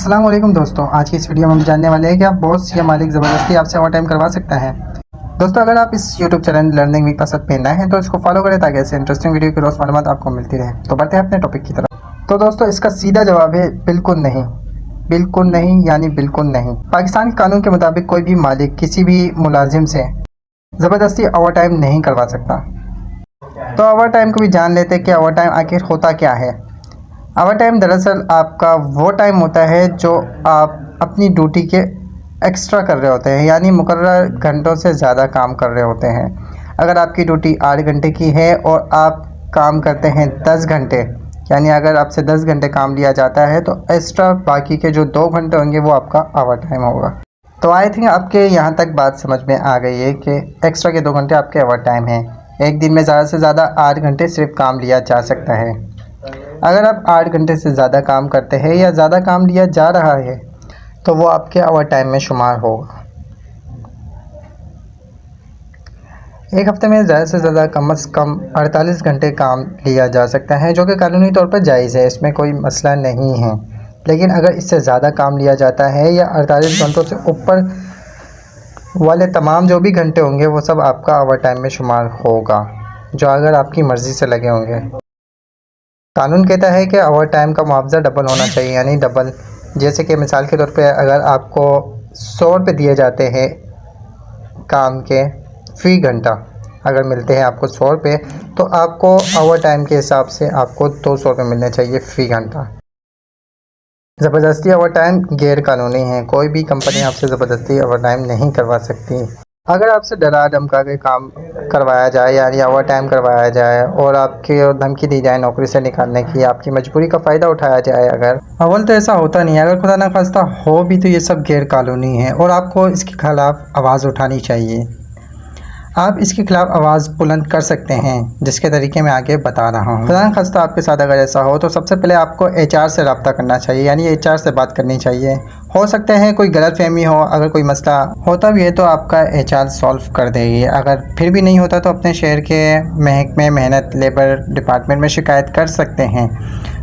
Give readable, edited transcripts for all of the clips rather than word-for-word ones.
अस्सलाम वालेकुम दोस्तों, आज की इस वीडियो में हम जानने वाले हैं कि आप बॉस या मालिक ज़बरदस्ती आपसे ओवर टाइम करवा सकता है। दोस्तों, अगर आप इस यूट्यूब चैनल लर्निंग वीक का साथ पे नए हैं तो इसको फॉलो करें ताकि ऐसे इंटरेस्टिंग वीडियो की रोज़ मालूमात आपको मिलती रहे। तो बढ़ते हैं अपने टॉपिक की तरफ। तो दोस्तों, इसका सीधा जवाब है बिल्कुल नहीं। बिल्कुल नहीं यानी बिल्कुल नहीं। पाकिस्तान के कानून के मुताबिक कोई भी मालिक किसी भी मुलाजिम से ज़बरदस्ती ओवर टाइम नहीं करवा सकता। तो ओवर टाइम को भी जान लेते हैं कि ओवर टाइम आखिर होता क्या है। ओवर टाइम दरअसल आपका वो टाइम होता है जो आप अपनी ड्यूटी के एक्स्ट्रा कर रहे होते हैं, यानी मुकर्रर घंटों से ज़्यादा काम कर रहे होते हैं। अगर आपकी ड्यूटी 8 घंटे की है और आप काम करते हैं 10 घंटे, यानी अगर आपसे 10 घंटे काम लिया जाता है तो एक्स्ट्रा बाकी के जो 2 घंटे होंगे वो आपका ओवर टाइम होगा। तो आई थिंक आपके यहाँ तक बात समझ में आ गई है कि एक्स्ट्रा के 2 घंटे आपके ओवर टाइम हैं। एक दिन में ज़्यादा से ज़्यादा 8 घंटे सिर्फ काम लिया जा सकता है। अगर आप 8 घंटे से ज़्यादा काम करते हैं या ज़्यादा काम लिया जा रहा है तो वो आपके ओवर टाइम में शुमार होगा। एक हफ़्ते में ज़्यादा से ज़्यादा कम से कम 48 घंटे काम लिया जा सकता है, जो कि कानूनी तौर पर जायज़ है, इसमें कोई मसला नहीं है। लेकिन अगर इससे ज़्यादा काम लिया जाता है या 48 घंटों से ऊपर वाले तमाम जो भी घंटे होंगे वो सब आपका ओवर टाइम में शुमार होगा, जो अगर आपकी मर्ज़ी से लगे होंगे। कानून कहता है कि ओवर टाइम का मुआवजा डबल होना चाहिए, यानी डबल। जैसे कि मिसाल के तौर पे अगर आपको 100 रुपये दिए जाते हैं काम के फ़ी घंटा, अगर मिलते हैं आपको 100 रुपये, तो आपको ओवर टाइम के हिसाब से आपको 200 रुपये मिलने चाहिए फ़ी घंटा। ज़बरदस्ती ओवर टाइम गैर कानूनी है। कोई भी कंपनी आपसे ज़बरदस्ती ओवर टाइम नहीं करवा सकती। अगर आपसे डरा धमका के काम करवाया जाए, यानी ओवर टाइम करवाया जाए और आपकी धमकी दी जाए नौकरी से निकालने की, आपकी मजबूरी का फ़ायदा उठाया जाए, अगर अव्वल तो ऐसा होता नहीं है, अगर खुदा ना खास्ता हो भी तो ये सब गैर कानूनी है और आपको इसके ख़िलाफ़ आवाज़ उठानी चाहिए। आप इसके खिलाफ़ आवाज़ बुलंद कर सकते हैं, जिसके तरीके मैं आगे बता रहा हूँ। खुदा न खास्ता आपके साथ अगर ऐसा हो तो सबसे पहले आपको HR से रब्ता करना चाहिए, यानी HR से बात करनी चाहिए। हो सकता है कोई गलतफहमी हो, अगर कोई मसला होता भी है तो आपका HR सॉल्व कर देगी। अगर फिर भी नहीं होता तो अपने शहर के महकमे मेहनत लेबर डिपार्टमेंट में शिकायत कर सकते हैं।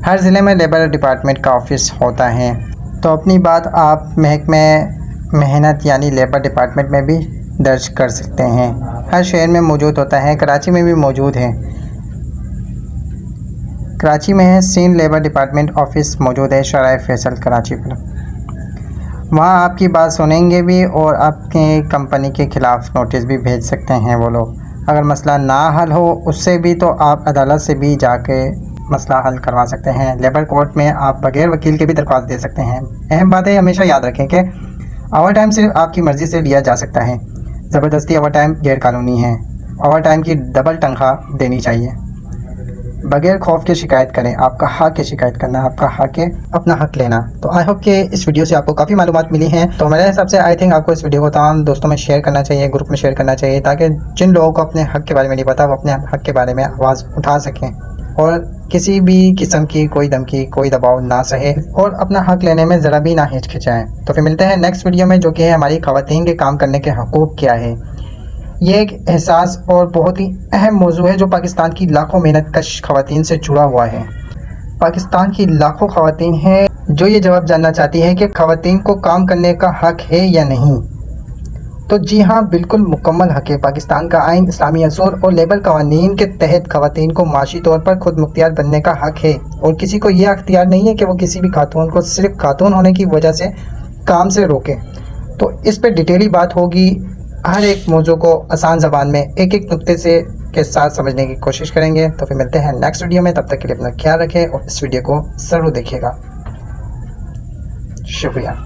हर ज़िले में लेबर डिपार्टमेंट का ऑफिस होता है, तो अपनी बात आप महकमे मेहनत यानी लेबर डिपार्टमेंट में भी दर्ज कर सकते हैं। हर शहर में मौजूद होता है, कराची में भी मौजूद है। कराची में है सीन लेबर डिपार्टमेंट ऑफिस मौजूद है, शराय फैसल कराची पर। वहाँ आपकी बात सुनेंगे भी और आपके कंपनी के ख़िलाफ़ नोटिस भी भेज सकते हैं वो लोग। अगर मसला ना हल हो उससे भी तो आप अदालत से भी जाके मसला हल करवा सकते हैं। लेबर कोर्ट में आप बगैर वकील के भी दरख्वास्त दे सकते हैं। अहम बात है, हमेशा याद रखें कि ओवर टाइम सिर्फ आपकी मर्ज़ी से लिया जा सकता है। ज़बरदस्ती ओवर टाइम गैर कानूनी है। ओवर टाइम की डबल तनख्वाह देनी चाहिए। बगैर खौफ के शिकायत करें। आपका हक है शिकायत करना, आपका हक है अपना हक लेना। तो आई होप कि इस वीडियो से आपको काफ़ी मालूमात मिली हैं। तो मेरे हिसाब से आई थिंक आपको इस वीडियो को तमाम दोस्तों में शेयर करना चाहिए, ग्रुप में शेयर करना चाहिए, ताकि जिन लोगों को अपने हक के बारे में नहीं पता वो अपने हक के बारे में आवाज़ उठा सकें और किसी भी किस्म की कोई धमकी, कोई दबाव ना सहे और अपना हक लेने में ज़रा भी ना हिचकिचाएं। तो फिर मिलते हैं नेक्स्ट वीडियो में, जो कि है हमारी ख़वातीन के काम करने के हकूक़ क्या है। ये एक एहसास और बहुत ही अहम मौजू है जो पाकिस्तान की लाखों मेहनत कश ख़वातीन से जुड़ा हुआ है। पाकिस्तान की लाखों ख़वातीन हैं जो ये जवाब जानना चाहती हैं कि ख़वातीन को काम करने का हक है या नहीं। तो जी हाँ, बिल्कुल मुकम्मल हक है। पाकिस्तान का आइन, इस्लामी असूल और लेबर कवानीन के तहत ख़वातीन को माशी तौर पर खुद मुख्तियार बनने का हक है और किसी को यह अख्तियार नहीं है कि वो किसी भी खातून को सिर्फ खातून होने की वजह से काम से रोके। तो इस पर डिटेली बात होगी। हर एक मौजू को आसान ज़बान में एक एक नुक्ते से के साथ समझने की कोशिश करेंगे। तो फिर मिलते हैं नेक्स्ट वीडियो में, तब तक के लिए अपना ख्याल रखें और इस वीडियो को ज़रूर देखिएगा। शुक्रिया।